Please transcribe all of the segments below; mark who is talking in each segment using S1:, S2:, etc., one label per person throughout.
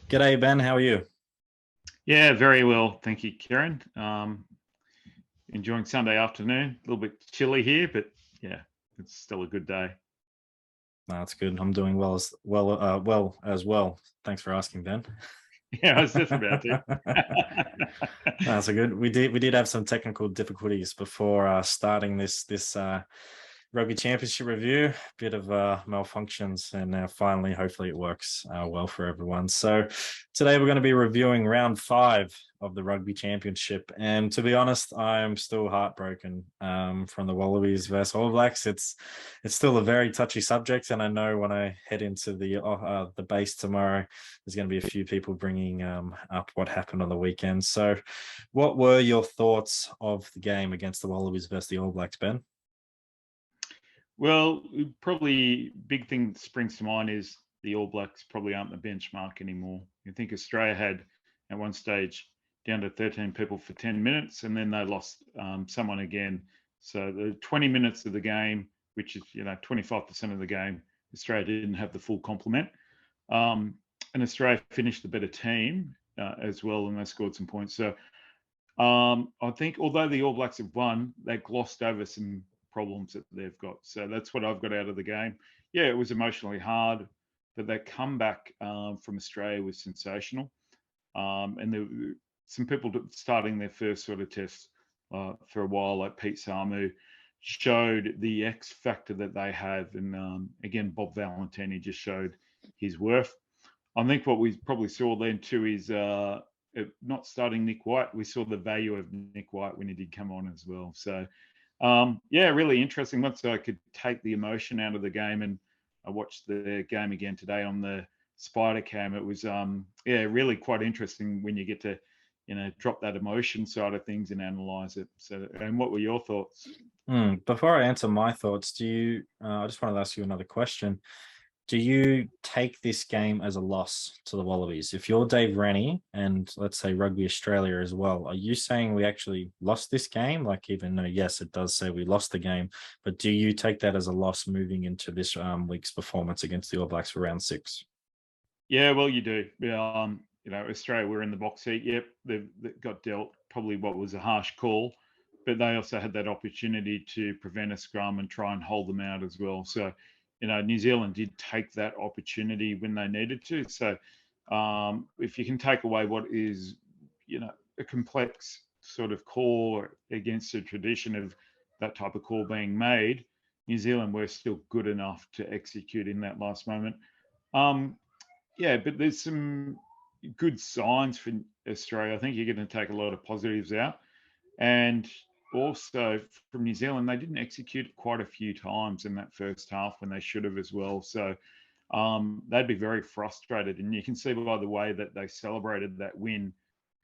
S1: G'day, Ben. How are you?
S2: Yeah, very well. Thank you, Kieren. Enjoying Sunday afternoon. A little bit chilly here, but yeah, it's still a good day.
S1: That's good. I'm doing well as well. Thanks for asking, Ben.
S2: Yeah, I was just about to.
S1: That's a good. We did have some technical difficulties before starting this rugby championship review. Bit of malfunctions, and now finally, hopefully, it works well for everyone. So today we're going to be reviewing round 5 of the rugby championship, and to be honest, I'm still heartbroken from the Wallabies versus All Blacks. It's still a very touchy subject, and I know when I head into the base tomorrow, there's going to be a few people bringing up what happened on the weekend. So, what were your thoughts of the game against the Wallabies versus the All Blacks, Ben?
S2: Well, probably big thing that springs to mind is the All Blacks probably aren't the benchmark anymore. You think Australia had at one stage down to 13 people for 10 minutes, and then they lost someone again. So the 20 minutes of the game, which is 25% of the game, Australia didn't have the full complement. And Australia finished the better team as well, and they scored some points. So I think although the All Blacks have won, they glossed over some problems that they've got. So that's what I've got out of the game. Yeah, it was emotionally hard, but that comeback from Australia was sensational. And there were some people starting their first sort of test for a while, like Pete Samu, showed the X factor that they have. And again, Bob Valentini just showed his worth. I think what we probably saw then too is not starting Nick White. We saw the value of Nick White when he did come on as well. So yeah, really interesting. Once I could take the emotion out of the game, and I watched the game again today on the Spider Cam. It was yeah, really quite interesting when you get to drop that emotion side of things and analyze it. So, and what were your thoughts?
S1: Before I answer my thoughts, do you? I just wanted to ask you another question. Do you take this game as a loss to the Wallabies? If you're Dave Rennie and let's say Rugby Australia as well, are you saying we actually lost this game? Like, even though, yes, it does say we lost the game, but do you take that as a loss moving into this week's performance against the All Blacks for round 6?
S2: Yeah, well, you do. Australia were in the box seat. Yep, they got dealt probably what was a harsh call, but they also had that opportunity to prevent a scrum and try and hold them out as well. So, New Zealand did take that opportunity when they needed to. So, if you can take away what is, a complex sort of call against the tradition of that type of call being made, New Zealand were still good enough to execute in that last moment. Um, yeah, but there's some good signs for Australia. I think you're going to take a lot of positives out. And also from New Zealand, they didn't execute quite a few times in that first half when they should have as well. So they'd be very frustrated. And you can see by the way that they celebrated that win,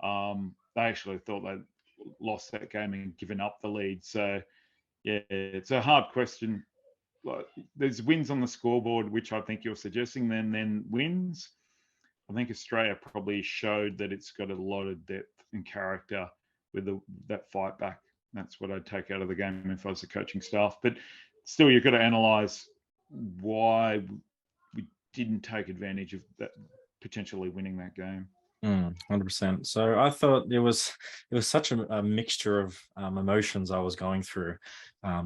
S2: they actually thought they lost that game and given up the lead. So, yeah, it's a hard question. Like, there's wins on the scoreboard, which I think you're suggesting, then wins. I think Australia probably showed that it's got a lot of depth and character with that fight back. That's what I'd take out of the game if I was the coaching staff. But still, you've got to analyse why we didn't take advantage of that, potentially winning that game.
S1: 100%. So I thought it was such a mixture of emotions I was going through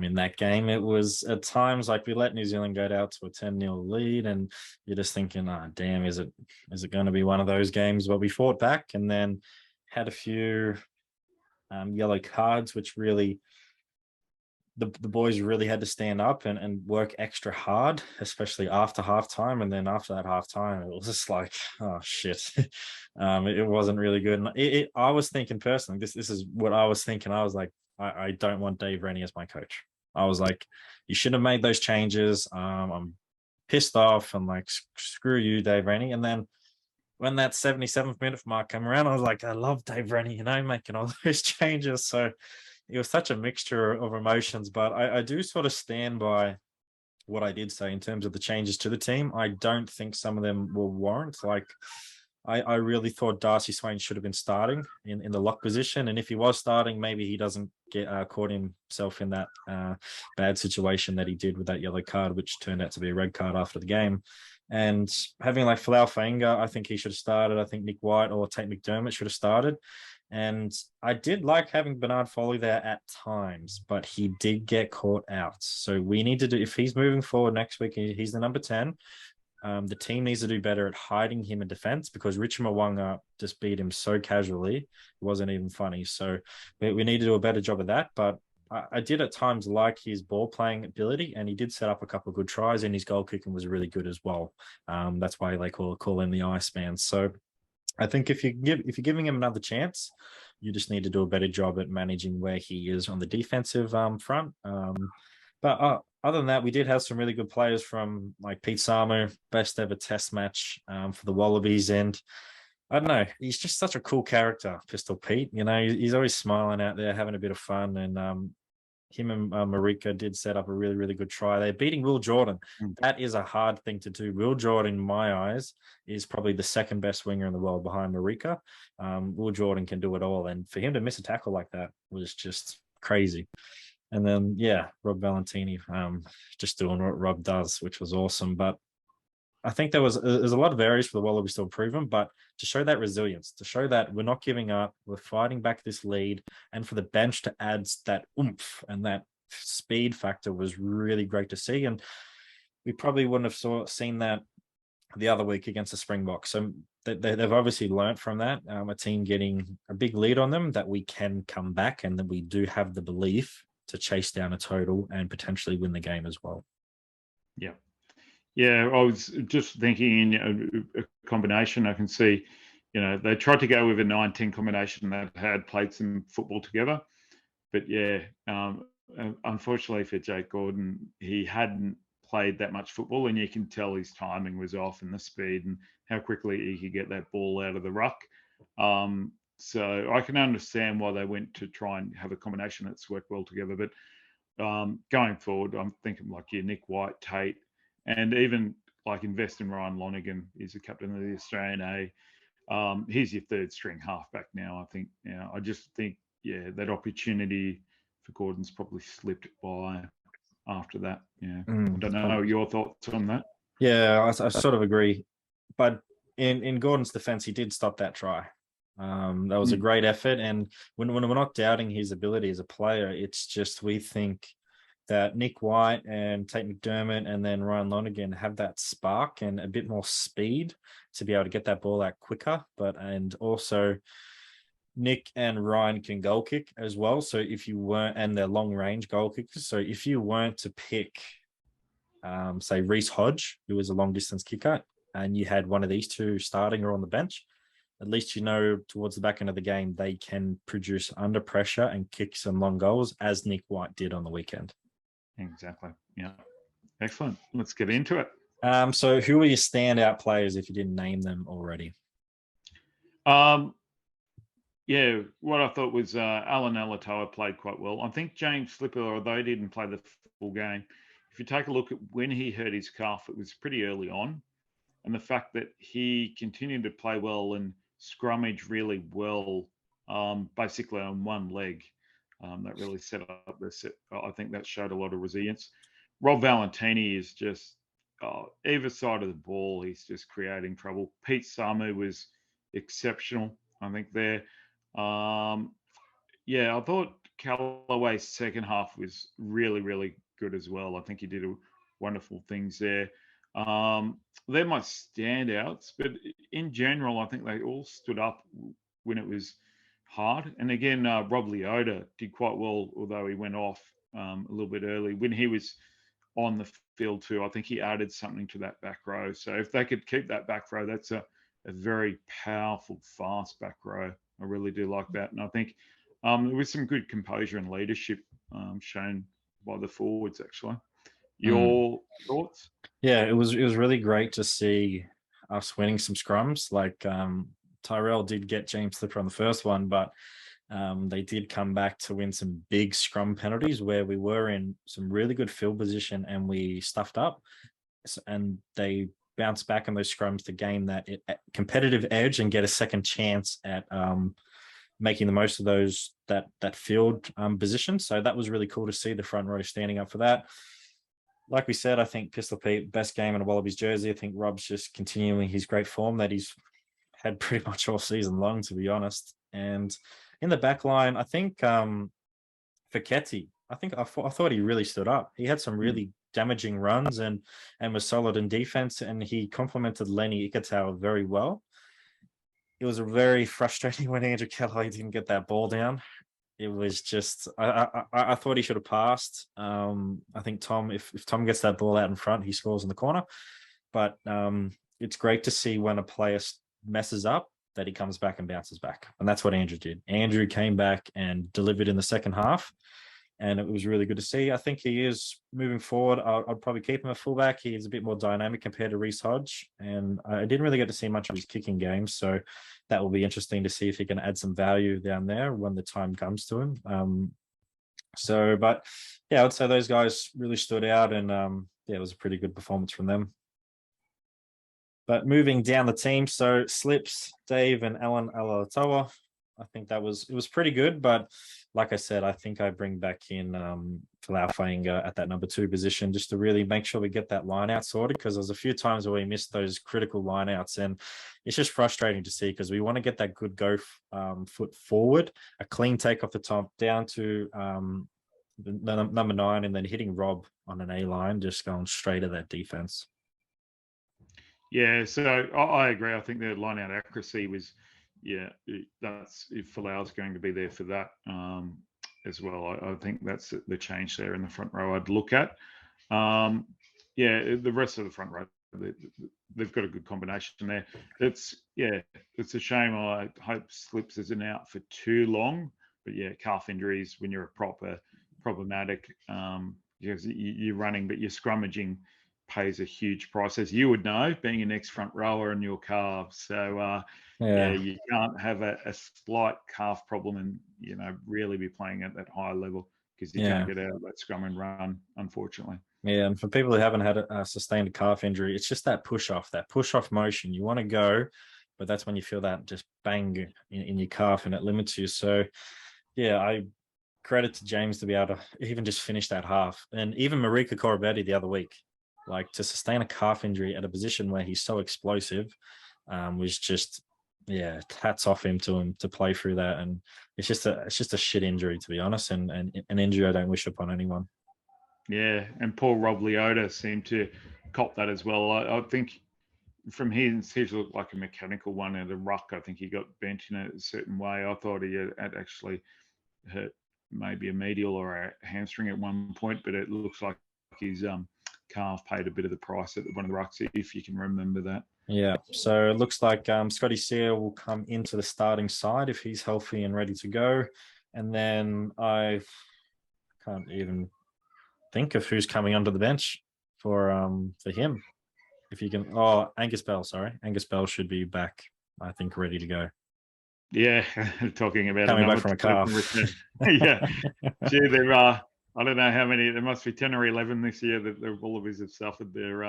S1: in that game. It was at times like we let New Zealand go out to a 10-0 lead, and you're just thinking, damn, is it going to be one of those games where we fought back and then had a few yellow cards, which really the boys really had to stand up and work extra hard, especially after halftime. And then after that halftime, it was just like, oh shit, it wasn't really good. And I was thinking personally, this is what I was thinking. I was like, I don't want Dave Rennie as my coach. I was like, you should have made those changes. I'm pissed off and like, screw you, Dave Rennie. And then when that 77th minute mark came around, I was like, I love Dave Rennie, making all those changes. So it was such a mixture of emotions, but I do sort of stand by what I did say in terms of the changes to the team. I don't think some of them will warrant. Like, I really thought Darcy Swain should have been starting in the lock position. And if he was starting, maybe he doesn't get caught himself in that bad situation that he did with that yellow card, which turned out to be a red card after the game. And having like Folau Fainga, I think he should have started. I think Nick White or Tate McDermott should have started. And I did like having Bernard Foley there at times, but he did get caught out. So we need to do, if he's moving forward next week, he's the number 10. The team needs to do better at hiding him in defense, because Richard Mwanga just beat him so casually. It wasn't even funny. So we need to do a better job of that. But I did at times like his ball playing ability, and he did set up a couple of good tries, and his goal kicking was really good as well. That's why they call him the Iceman. So I think if you're giving him another chance, you just need to do a better job at managing where he is on the defensive front. But other than that, we did have some really good players from like Pete Samu, best ever test match for the Wallabies. And I don't know, he's just such a cool character, Pistol Pete. You know, he's always smiling out there, having a bit of fun. And him and Marika did set up a really, really good try. They're beating Will Jordan. That is a hard thing to do. Will Jordan, in my eyes, is probably the second best winger in the world behind Marika. Will Jordan can do it all. And for him to miss a tackle like that was just crazy. And then, yeah, Rob Valentini just doing what Rob does, which was awesome. But I think there's a lot of areas for the Wallabies to improve them, but to show that resilience, to show that we're not giving up, we're fighting back this lead, and for the bench to add that oomph and that speed factor was really great to see. And we probably wouldn't have seen that the other week against the Springboks. So they've obviously learned from that. A team getting a big lead on them, that we can come back, and that we do have the belief to chase down a total and potentially win the game as well.
S2: Yeah. Yeah, I was just thinking in a combination. I can see, they tried to go with a 9-10 combination that had played some football together. But yeah, unfortunately for Jake Gordon, he hadn't played that much football, and you can tell his timing was off, and the speed and how quickly he could get that ball out of the ruck. So I can understand why they went to try and have a combination that's worked well together. But going forward, I'm thinking like Nick White, Tate, and even like invest in Ryan Lonergan. He's the captain of the Australian A. He's your third string halfback now. I think. I just think that opportunity for Gordon's probably slipped by after that. Yeah, I don't know your thoughts on that.
S1: Yeah, I sort of agree. But in Gordon's defense, he did stop that try. That was a great effort. And when we're not doubting his ability as a player, it's just we think that Nick White and Tate McDermott and then Ryan Lonergan have that spark and a bit more speed to be able to get that ball out quicker. And also Nick and Ryan can goal kick as well. So if you weren't, and they're long range goal kickers. So if you weren't to pick, say Reece Hodge, who was a long distance kicker, and you had one of these two starting or on the bench, at least towards the back end of the game, they can produce under pressure and kick some long goals, as Nick White did on the weekend.
S2: Exactly. Yeah. Excellent. Let's get into it.
S1: So who are your standout players if you didn't name them already?
S2: Yeah, what I thought was Alan Alatoa played quite well. I think James Slipper, although he didn't play the full game, if you take a look at when he hurt his calf, it was pretty early on. And the fact that he continued to play well and scrummage really well, basically on one leg, that really set up this. I think that showed a lot of resilience. Rob Valentini is just either side of the ball, he's just creating trouble. Pete Samu was exceptional, I think, there. Yeah, I thought Callaway's second half was really, really good as well. I think he did wonderful things there. They're my standouts, but in general, I think they all stood up when it was hard. And again, Rob Leota did quite well, although he went off a little bit early. When he was on the field too, I think he added something to that back row. So if they could keep that back row, that's a very powerful, fast back row. I really do like that. And I think there was some good composure and leadership shown by the forwards, actually. Your thoughts?
S1: Yeah, it was really great to see us winning some scrums. Like Tyrell did get James Slipper on the first one, but they did come back to win some big scrum penalties where we were in some really good field position and we stuffed up, and they bounced back in those scrums to gain that competitive edge and get a second chance at making the most of that field position. So that was really cool to see the front row standing up for that. like we said, I think Pistol Pete, best game in a Wallabies jersey. I think Rob's just continuing his great form that he's had pretty much all season long, to be honest. And in the back line, I think for Ketty, I thought he really stood up. He had some really damaging runs and was solid in defense, and he complemented Lenny Ikitau very well. It was very frustrating when Andrew Kelly didn't get that ball down. It was just I thought he should have passed. I think Tom, if Tom gets that ball out in front, he scores in the corner. But it's great to see when a player messes up that he comes back and bounces back, and that's what Andrew did. Andrew came back and delivered in the second half, and it was really good to see. I think he is moving forward. I'd probably keep him a fullback. He is a bit more dynamic compared to Reece Hodge, and I didn't really get to see much of his kicking game, so that will be interesting to see if he can add some value down there when the time comes to him. But yeah, I would say those guys really stood out, and yeah, it was a pretty good performance from them. But moving down the team, so Slips, Dave, and Alan Alatoa, I think it was pretty good. But like I said, I think I bring back in Falau Fainga at that number 2 position just to really make sure we get that line out sorted, because there's a few times where we missed those critical line outs, and it's just frustrating to see because we want to get that good go foot forward, a clean take off the top down to the number 9, and then hitting Rob on an A line, just going straight at that defense.
S2: Yeah, so I agree. I think the line out accuracy was, that's if Falau's going to be there for that as well. I think that's the change there in the front row I'd look at. The rest of the front row, they've got a good combination there. It's a shame. I hope Slips isn't out for too long. But yeah, calf injuries when you're problematic because you're running, but you're scrummaging pays a huge price, as you would know, being an ex-front rower in your calves. So you can't have a slight calf problem and really be playing at that high level because you can't get out of that scrum and run, unfortunately.
S1: Yeah, and for people who haven't had a sustained calf injury, it's just that push off motion. You want to go, but that's when you feel that just bang in your calf and it limits you. So yeah, I credit to James to be able to even just finish that half. And even Marika Korobetti the other week, like to sustain a calf injury at a position where he's so explosive was just, hats off to play through that. And it's just a shit injury, to be honest, and an injury I don't wish upon anyone.
S2: Yeah, and poor Rob Leota seemed to cop that as well. I think from his looked like a mechanical one at a ruck. I think he got bent in a certain way. I thought he had actually hurt maybe a medial or a hamstring at one point, but it looks like his calf paid a bit of the price at one of the rucks, if you can remember that.
S1: Yeah, so it looks like Scotty Sear will come into the starting side if he's healthy and ready to go. And then I can't even think of who's coming onto the bench for him. If you can, Angus Bell, sorry. Angus Bell should be back, I think, ready to go.
S2: Yeah, talking about
S1: coming back from a calf.
S2: Yeah, gee, there are. I don't know how many. There must be 10 or 11 this year that the Wallabies have suffered their.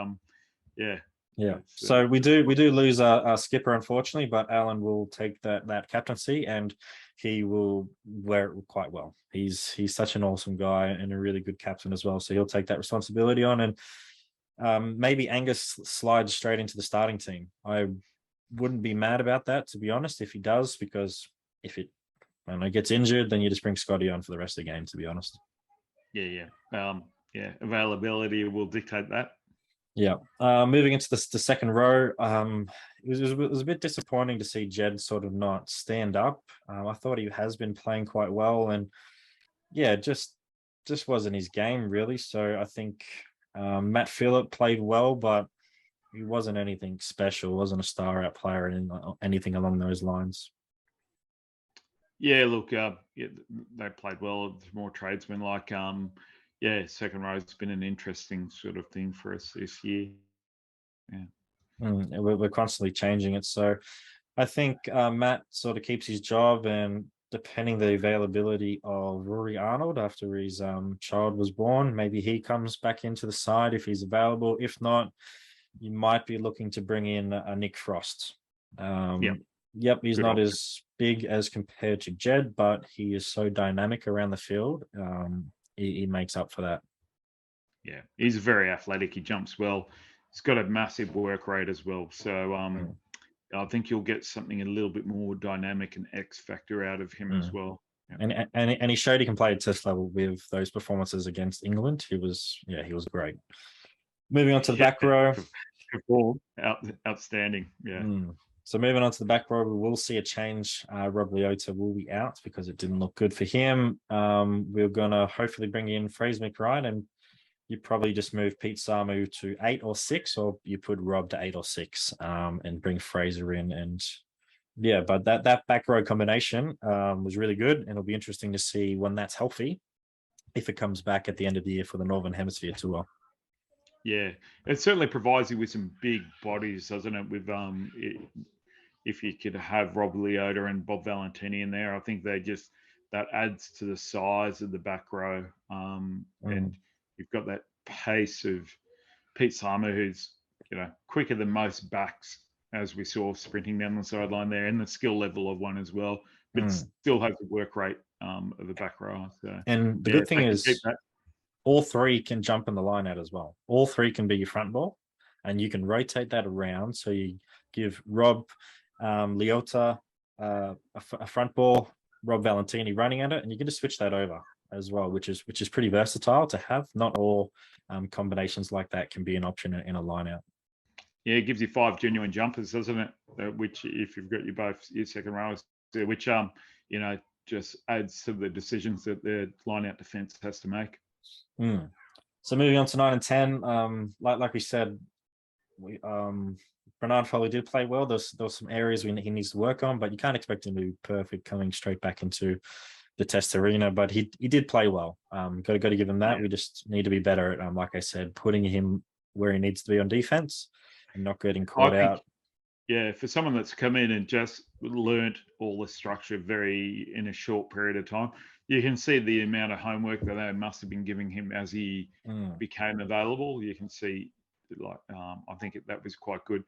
S1: Yeah. So we do lose our skipper, unfortunately, but Alan will take that captaincy and he will wear it quite well. He's such an awesome guy and a really good captain as well. So he'll take that responsibility on, and maybe Angus slides straight into the starting team. I wouldn't be mad about that, to be honest, if he does, because if it gets injured, then you just bring Scotty on for the rest of the game, to be honest.
S2: Availability will dictate that.
S1: Yeah. Moving into the second row, it was a bit disappointing to see Jed sort of not stand up. I thought he has been playing quite well, and just wasn't his game really. So I think Matt Phillip played well, but he wasn't anything special. Wasn't a star out player and anything along those lines.
S2: Yeah, look, they played well. It's more tradesmen like. Second row has been an interesting sort of thing for us this year. Yeah.
S1: We're constantly changing it. So I think Matt sort of keeps his job, and depending the availability of Rory Arnold after his child was born, maybe he comes back into the side if he's available. If not, you might be looking to bring in a Nick Frost. Yep, he's not as big as compared to Jed, but he is so dynamic around the field. He makes up for that.
S2: Yeah, he's very athletic. He jumps well. He's got a massive work rate as well. So
S1: Mm,
S2: I think you'll get something a little bit more dynamic and X factor out of him as
S1: mm.
S2: well. Yeah.
S1: And he showed he can play at test level with those performances against England. He was great. Moving on to the back row.
S2: Outstanding. Yeah.
S1: So moving on to the back row, we will see a change. Rob Leota will be out because it didn't look good for him. We're going to hopefully bring in Fraser McBride, and you probably just move Pete Samu to 8 or 6, or you put Rob to 8 or 6 and bring Fraser in. And yeah, but that back row combination was really good, and it'll be interesting to see when that's healthy, if it comes back at the end of the year for the Northern Hemisphere tour.
S2: Yeah, it certainly provides you with some big bodies, doesn't it? With if you could have Rob Leota and Bob Valentini in there, I think that adds to the size of the back row. And you've got that pace of Pete Samu, who's quicker than most backs, as we saw sprinting down the sideline there, and the skill level of one as well, but still has the work rate of the back row. So,
S1: and the good thing is, all three can jump in the line out as well. All three can be your front ball, and you can rotate that around. So you give Rob Leota a front ball, Rob Valentini running at it, and you can just switch that over as well, which is pretty versatile to have. Not all combinations like that can be an option in a line out.
S2: Yeah, it gives you 5 genuine jumpers, doesn't it? Which, if you've got your second rowers, which just adds to the decisions that the line out defense has to make.
S1: So moving on to 9 and 10, like we said, Bernard Foley did play well. There's some areas he needs to work on, but you can't expect him to be perfect coming straight back into the test arena. But he did play well. Got to give him that. Yeah. We just need to be better at, like I said, putting him where he needs to be on defense and not getting caught out.
S2: Yeah, for someone that's come in and just learned all the structure in a short period of time, you can see the amount of homework that they must have been giving him as he became available. You can see, I think that was quite good.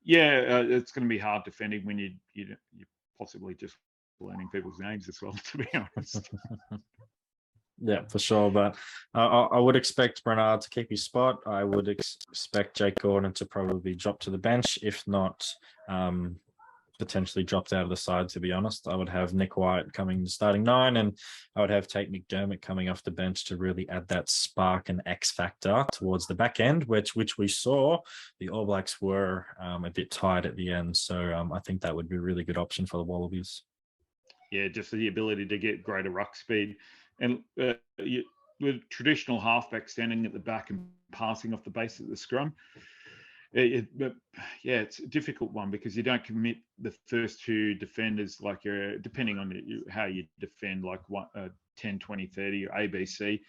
S2: Yeah, it's going to be hard defending when you're possibly just learning people's names as well, to be honest.
S1: Yeah, for sure. But I would expect Bernard to keep his spot. I would expect Jake Gordon to probably drop to the bench, if not potentially dropped out of the side, to be honest. I would have Nick White coming starting 9, and I would have Tate McDermott coming off the bench to really add that spark and X factor towards the back end, which we saw the All Blacks were a bit tired at the end. So I think that would be a really good option for the Wallabies.
S2: Yeah, just the ability to get greater ruck speed. And with traditional halfback standing at the back and passing off the base of the scrum, it's a difficult one because you don't commit the first 2 defenders, like depending on how you defend, like 10, 20, 30 or ABC.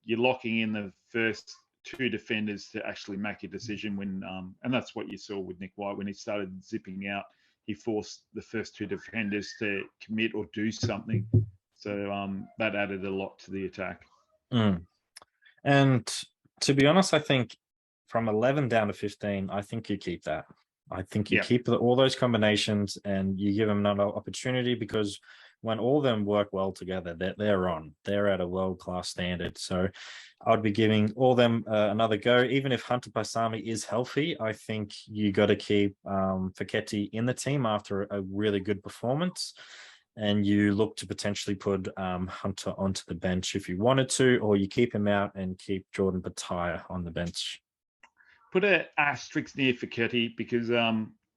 S2: You're locking in the first 2 defenders to actually make a decision when, and that's what you saw with Nick White when he started zipping out. He forced the first 2 defenders to commit or do something. So that added a lot to the attack.
S1: And to be honest, I think from 11 down to 15, I think you keep that. I think you keep all those combinations and you give them another opportunity, because when all of them work well together, they're at a world-class standard. So I'd be giving all of them another go. Even if Hunter Paisami is healthy, I think you got to keep Fekete in the team after a really good performance. And you look to potentially put Hunter onto the bench if you wanted to, or you keep him out and keep Jordan Bataya on the bench.
S2: Put an asterisk near Fekete because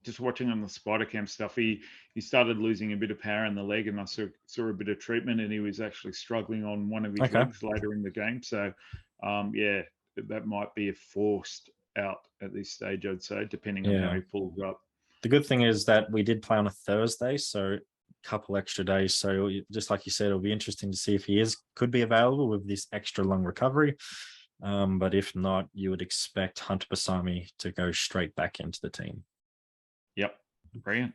S2: just watching on the Spider Camp stuff, he started losing a bit of power in the leg, and I saw a bit of treatment, and he was actually struggling on one of his legs later in the game. So, that might be a forced out at this stage, I'd say, depending on how he pulls up.
S1: The good thing is that we did play on a Thursday, so couple extra days, so just like you said, it'll be interesting to see if he could be available with this extra long recovery, but if not, you would expect Hunter Paisami to go straight back into the team.
S2: Yep, brilliant.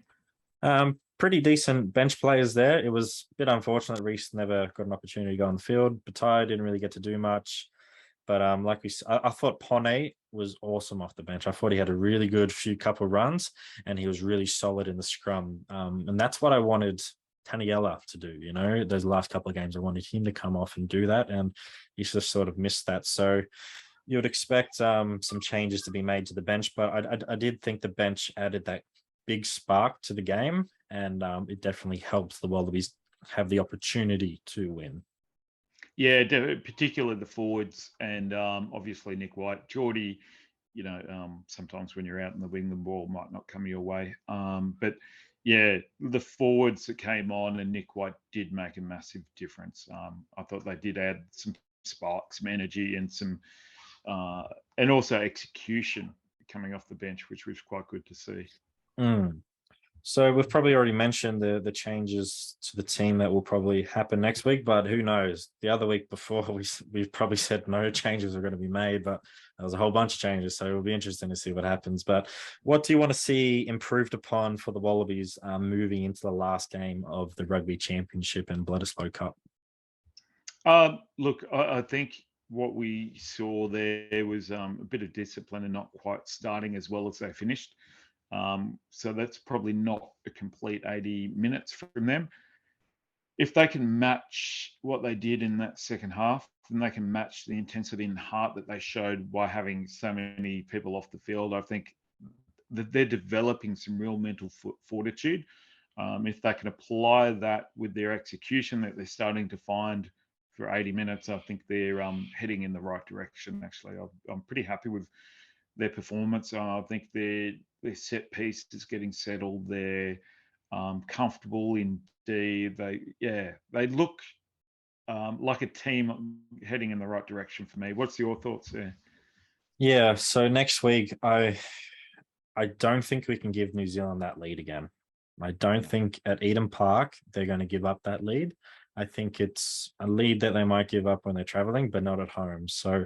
S1: Pretty decent bench players there. It was a bit unfortunate Reece never got an opportunity to go on the field. Bataya didn't really get to do much, but I thought Pone was awesome off the bench. I thought he had a really good couple runs, and he was really solid in the scrum. And that's what I wanted Taniela to do. You know, those last couple of games, I wanted him to come off and do that, and he's just sort of missed that. So you would expect some changes to be made to the bench, but I did think the bench added that big spark to the game, and it definitely helps the Wallabies have the opportunity to win.
S2: Yeah, particularly the forwards, and obviously Nick White, Geordie. Sometimes when you're out in the wing, the ball might not come your way. But yeah, the forwards that came on and Nick White did make a massive difference. I thought they did add some spark, some energy, and and also execution coming off the bench, which was quite good to see.
S1: So we've probably already mentioned the changes to the team that will probably happen next week, but who knows? The other week before, we've probably said no changes are going to be made, but there was a whole bunch of changes, so it'll be interesting to see what happens. But what do you want to see improved upon for the Wallabies moving into the last game of the Rugby Championship and Bledisloe Cup?
S2: Look, I think what we saw there was a bit of discipline and not quite starting as well as they finished. So that's probably not a complete 80 minutes from them. If they can match what they did in that second half, then they can match the intensity and heart that they showed by having so many people off the field. I think that they're developing some real mental fortitude. If they can apply that with their execution that they're starting to find for 80 minutes, I think they're heading in the right direction. Actually, I'm pretty happy with their performance. I think their set piece is getting settled. They're comfortable in D. They look like a team heading in the right direction for me. What's your thoughts there?
S1: Yeah, so next week, I don't think we can give New Zealand that lead again. I don't think at Eden Park they're going to give up that lead. I think it's a lead that they might give up when they're traveling, but not at home. So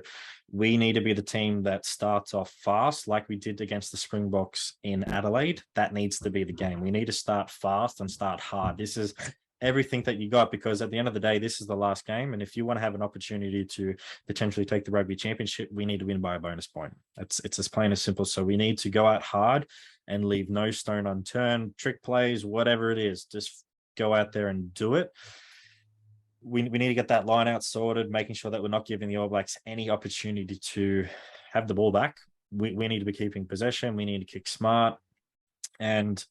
S1: we need to be the team that starts off fast, like we did against the Springboks in Adelaide. That needs to be the game. We need to start fast and start hard. This is everything that you got, because at the end of the day, this is the last game. And if you want to have an opportunity to potentially take the Rugby Championship, we need to win by a bonus point. It's as plain as simple. So we need to go out hard and leave no stone unturned, trick plays, whatever it is, just go out there and do it. We need to get that line out sorted, making sure that we're not giving the All Blacks any opportunity to have the ball back. We need to be keeping possession. We need to kick smart. And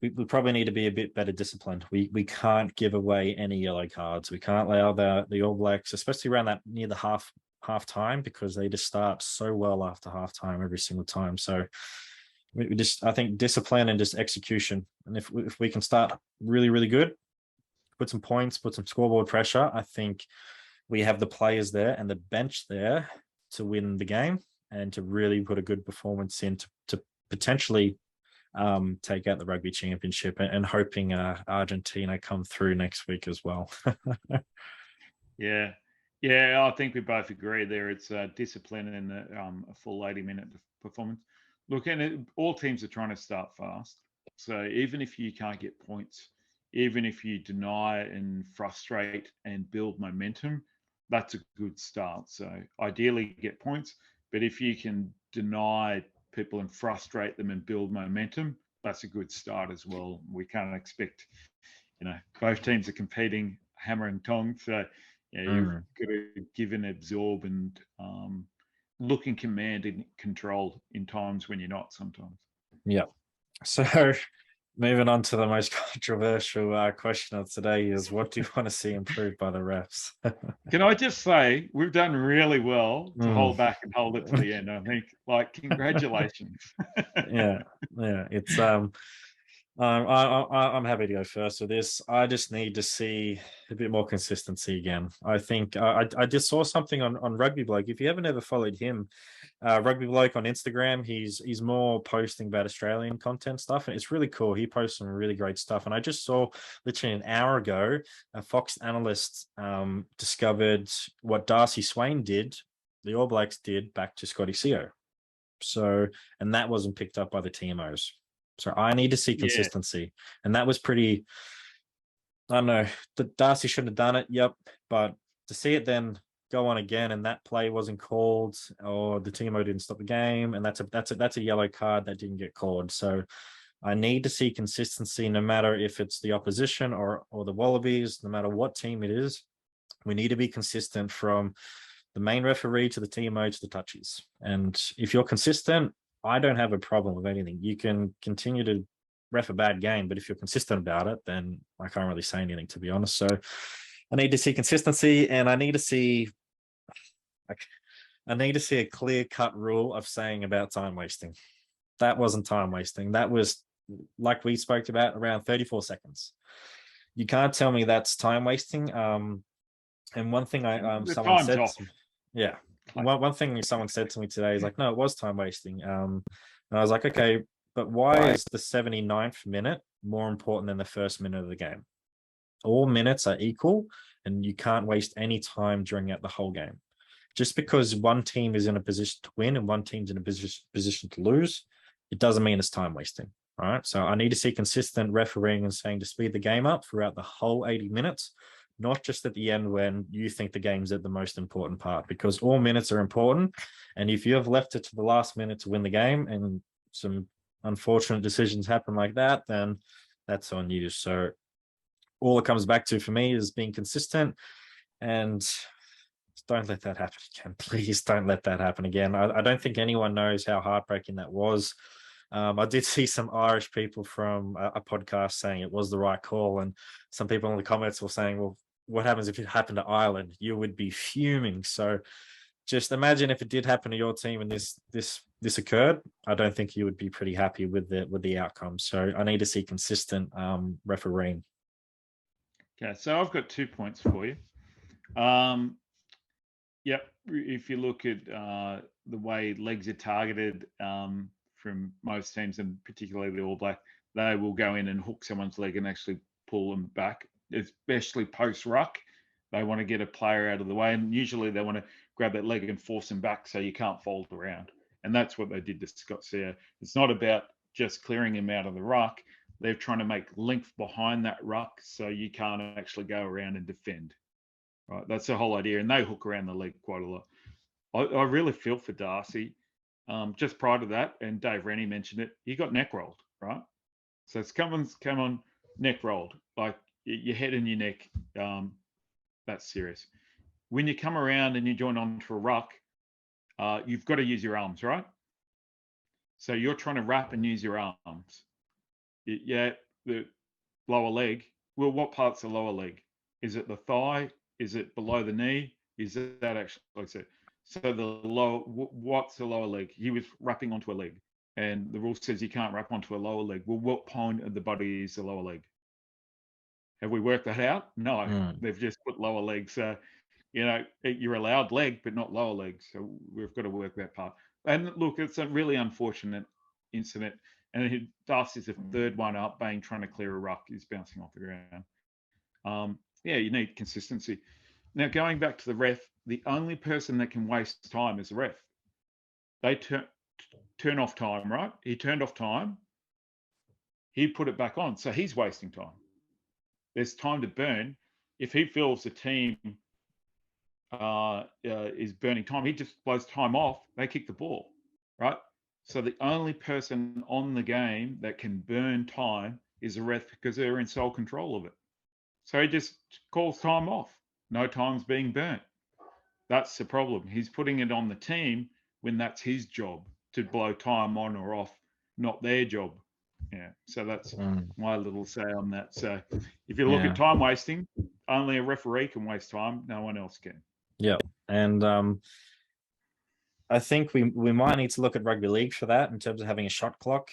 S1: we probably need to be a bit better disciplined. We can't give away any yellow cards. We can't allow the All Blacks, especially around that near the half time, because they just start so well after half time every single time. So I think discipline and just execution. And if we can start really, really good, put some points, put some scoreboard pressure, I think we have the players there and the bench there to win the game and to really put a good performance in to potentially take out the Rugby Championship, and hoping Argentina come through next week as well.
S2: Yeah, I think we both agree there. It's discipline and a full 80-minute performance. Look, and all teams are trying to start fast. So even if you can't get points, even if you deny and frustrate and build momentum, that's a good start. So ideally get points, but if you can deny people and frustrate them and build momentum, that's a good start as well. We can't expect, both teams are competing hammer and tongs. So you've got to give and absorb and look in command and control in times when you're not sometimes.
S1: Yeah. So moving on to the most controversial question of today is, what do you want to see improved by the refs?
S2: Can I just say, we've done really well to hold back and hold it to the end. I think, congratulations.
S1: Yeah. It's I'm happy to go first with this. I just need to see a bit more consistency again. I think I just saw something on Rugby Bloke. If you haven't ever followed him, Rugby Bloke on Instagram, he's more posting about Australian content stuff, and it's really cool. He posts some really great stuff. And I just saw literally an hour ago, a Fox analyst discovered what Darcy Swain did, the All Blacks did back to Scotty Seo. So, and that wasn't picked up by the TMOs. So I need to see consistency. Yeah. And that was pretty, I don't know, the Darcy shouldn't have done it. Yep. But to see it then go on again and that play wasn't called, or the TMO didn't stop the game, and that's a yellow card that didn't get called. So I need to see consistency, no matter if it's the opposition or the Wallabies, no matter what team it is. We need to be consistent from the main referee to the TMO to the touchies. And if you're consistent, I don't have a problem with anything. You can continue to ref a bad game, but if you're consistent about it, then I can't really say anything, to be honest. So I need to see consistency, and I need to see a clear-cut rule of saying about time wasting. That wasn't time wasting. That was, like we spoke about, around 34 seconds. You can't tell me that's time wasting. And one thing someone said, yeah, one thing someone said to me today is like, no, it was time wasting. And I was like, okay, but why is the 79th minute more important than the first minute of the game? All minutes are equal, and you can't waste any time during the whole game. Just because one team is in a position to win and one team's in a position to lose, it doesn't mean it's time wasting. All right. So I need to see consistent refereeing and saying to speed the game up throughout the whole 80 minutes, not just at the end when you think the game's at the most important part, because all minutes are important. And if you have left it to the last minute to win the game and some unfortunate decisions happen like that, then that's on you. So all it comes back to for me is being consistent, and don't let that happen again. Please don't let that happen again. I don't think anyone knows how heartbreaking that was. I did see some Irish people from a podcast saying it was the right call, and some people in the comments were saying, well, what happens if it happened to Ireland? You would be fuming. So just imagine if it did happen to your team and this occurred. I don't think you would be pretty happy with the outcome. So I need to see consistent refereeing.
S2: Okay, so I've got 2 points for you. Yep, if you look at the way legs are targeted from most teams, and particularly the All Black, they will go in and hook someone's leg and actually pull them back, especially post-ruck. They want to get a player out of the way, and usually they want to grab that leg and force them back so you can't fold around. And that's what they did to Scott Sear. It's not about just clearing him out of the ruck. They're trying to make length behind that ruck so you can't actually go around and defend. Right, that's the whole idea, and they hook around the leg quite a lot. I really feel for Darcy. Just prior to that, and Dave Rennie mentioned it, he got neck rolled, right? So it's come on, neck rolled, like your head and your neck. That's serious. When you come around and you join onto a ruck, you've got to use your arms, right? So you're trying to wrap and use your arms. Yeah, the lower leg. Well, what part's the lower leg? Is it the thigh? Is it below the knee? Is that actually so the lower? What's the lower leg? He was wrapping onto a leg, and the rule says you can't wrap onto a lower leg. Well, what point of the body is the lower leg? Have we worked that out? No, they've just put lower leg. So, you're allowed leg, but not lower leg. So we've got to work that part. And look, it's a really unfortunate incident. And Darcy's the third one up, Bang trying to clear a ruck. He's bouncing off the ground. Yeah, you need consistency. Now, going back to the ref, the only person that can waste time is the ref. They turn off time, right? He turned off time. He put it back on. So he's wasting time. There's time to burn. If he feels the team is burning time, he just blows time off. They kick the ball, right? So the only person on the game that can burn time is the ref, because they're in sole control of it. So he just calls time off. No time's being burnt. That's the problem. He's putting it on the team when that's his job to blow time on or off, not their job. Yeah. So that's my little say on that. So if you look at time wasting, only a referee can waste time. No one else can.
S1: Yeah. And I think we might need to look at rugby league for that in terms of having a shot clock,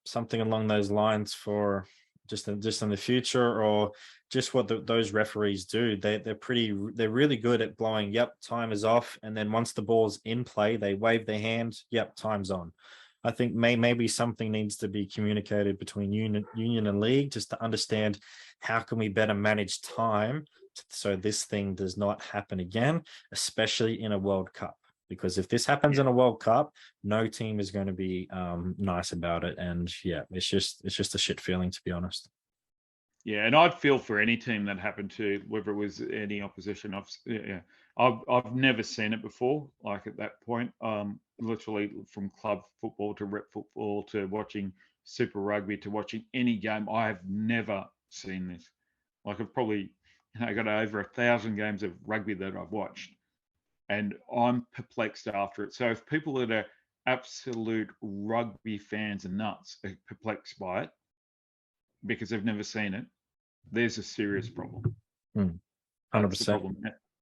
S1: something along those lines for just in the future, or just what those referees do. They're really good at blowing, yep, time is off, and then once the ball's in play, they wave their hand, yep, time's on. I think maybe something needs to be communicated between union and league, just to understand how can we better manage time so this thing does not happen again, especially in a World Cup. Because if this happens in a World Cup, no team is going to be nice about it. And yeah, it's just a shit feeling, to be honest.
S2: Yeah, and I'd feel for any team that happened to, whether it was any opposition. I've never seen it before, like at that point. Literally from club football to rep football to watching Super Rugby to watching any game. I have never seen this. Like I've probably got over 1,000 games of rugby that I've watched, and I'm perplexed after it. So if people that are absolute rugby fans and nuts are perplexed by it because they've never seen it, there's a serious problem.
S1: 100%.
S2: That's the problem.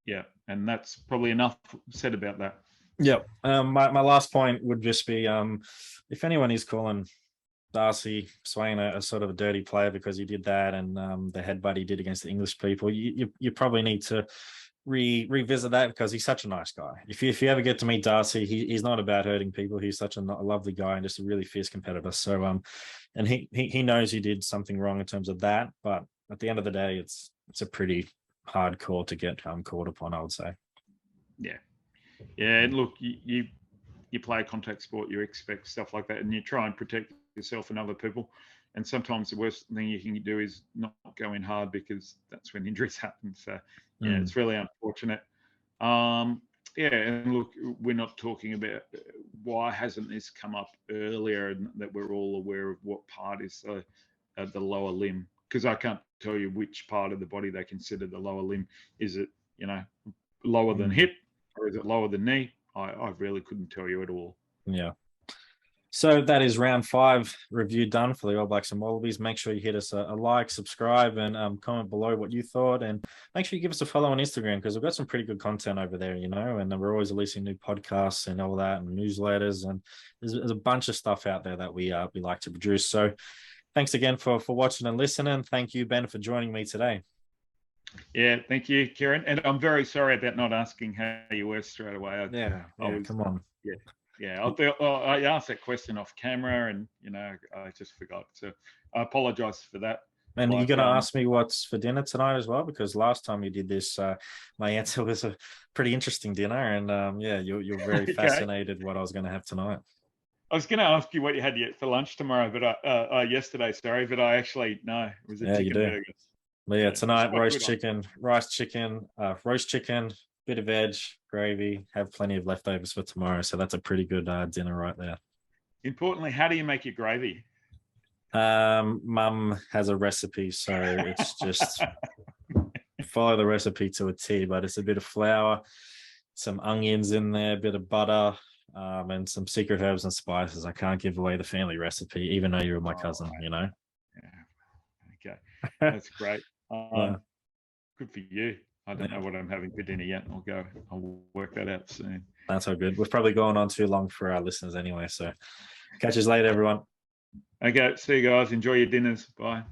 S2: Yeah, and that's probably enough said about that.
S1: Yep. My last point would just be, if anyone is calling Darcy Swain a sort of a dirty player because he did that, and the headbutt he did against the English people, you probably need to revisit that, because he's such a nice guy. If you ever get to meet Darcy, he's not about hurting people. He's such a lovely guy and just a really fierce competitor. So and he knows he did something wrong in terms of that, but at the end of the day, it's a pretty hard call to get called upon, I would say.
S2: Yeah, and look, you play a contact sport, you expect stuff like that, and you try and protect yourself and other people. And sometimes the worst thing you can do is not go in hard, because that's when injuries happen. So yeah, it's really unfortunate. And look, we're not talking about why hasn't this come up earlier, and that we're all aware of what part is the lower limb, because I can't tell you which part of the body they consider the lower limb. Is it, lower than hip, or is it lower than knee? I really couldn't tell you at all.
S1: Yeah. So that is round 5 review done for the All Blacks and Wallabies. Make sure you hit us a like, subscribe, and comment below what you thought. And make sure you give us a follow on Instagram, because we've got some pretty good content over there, and we're always releasing new podcasts and all that, and newsletters, and there's a bunch of stuff out there that we like to produce. So thanks again for watching and listening. Thank you, Ben, for joining me today.
S2: Yeah, thank you, Kieren. And I'm very sorry about not asking how you were straight away.
S1: Come on.
S2: Yeah, I asked that question off camera, and I just forgot. So I apologize for that.
S1: And you're going to ask me what's for dinner tonight as well, because last time you did this, my answer was a pretty interesting dinner, and you're very fascinated what I was going to have tonight.
S2: I was going to ask you what you had for lunch tomorrow, but yesterday, sorry, but I actually no, it was a chicken burger.
S1: But yeah, tonight roast chicken, bit of veg, gravy. Have plenty of leftovers for tomorrow, so that's a pretty good dinner right there.
S2: Importantly, how do you make your gravy?
S1: Mum has a recipe, so it's just follow the recipe to a T. But it's a bit of flour, some onions in there, a bit of butter, and some secret herbs and spices. I can't give away the family recipe, even though you're my cousin.
S2: Yeah. Okay, that's great. Good for you. I don't know what I'm having for dinner yet. I'll work that out soon.
S1: That's all good. We've probably gone on too long for our listeners anyway. So catch us later, everyone.
S2: Okay. See you guys. Enjoy your dinners. Bye.